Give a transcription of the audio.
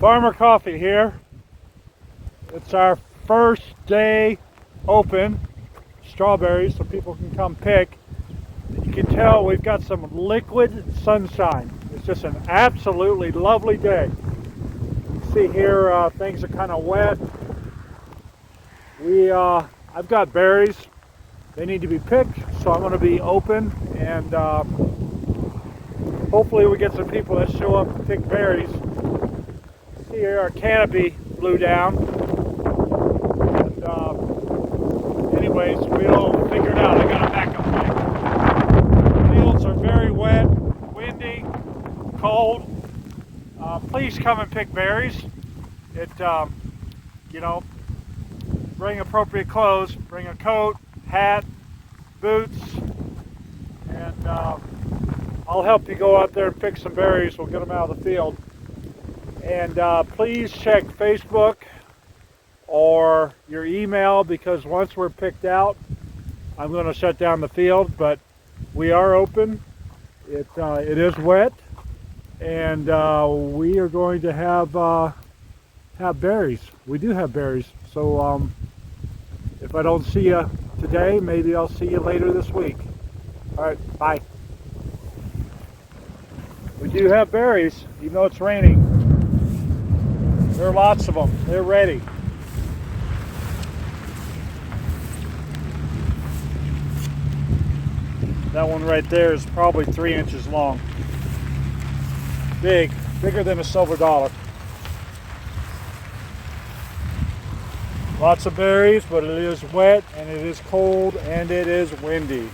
Farmer Coffey here. It's our first day open strawberries so people can come pick. You can tell we've got some liquid sunshine. It's just an absolutely lovely day. You can see here things are kind of wet. I've got berries. They need to be picked, so I'm going to be open, and hopefully we get some people that show up to pick berries. See here, our canopy blew down. And anyways, we'll figure it out. I got a backup plan. Fields are very wet, windy, cold. Please come and pick berries. Bring appropriate clothes. Bring a coat, hat, boots, and I'll help you go out there and pick some berries. We'll get them out of the field. And please check Facebook or your email, because once we're picked out, I'm going to shut down the field. But we are open. It is wet, and we are going to have berries. We do have berries. So if I don't see you today, maybe I'll see you later this week. All right, bye. We do have berries, even though it's raining. There are lots of them. They're ready. That one right there is probably 3 inches long. Bigger than a silver dollar. Lots of berries, but it is wet and it is cold and it is windy.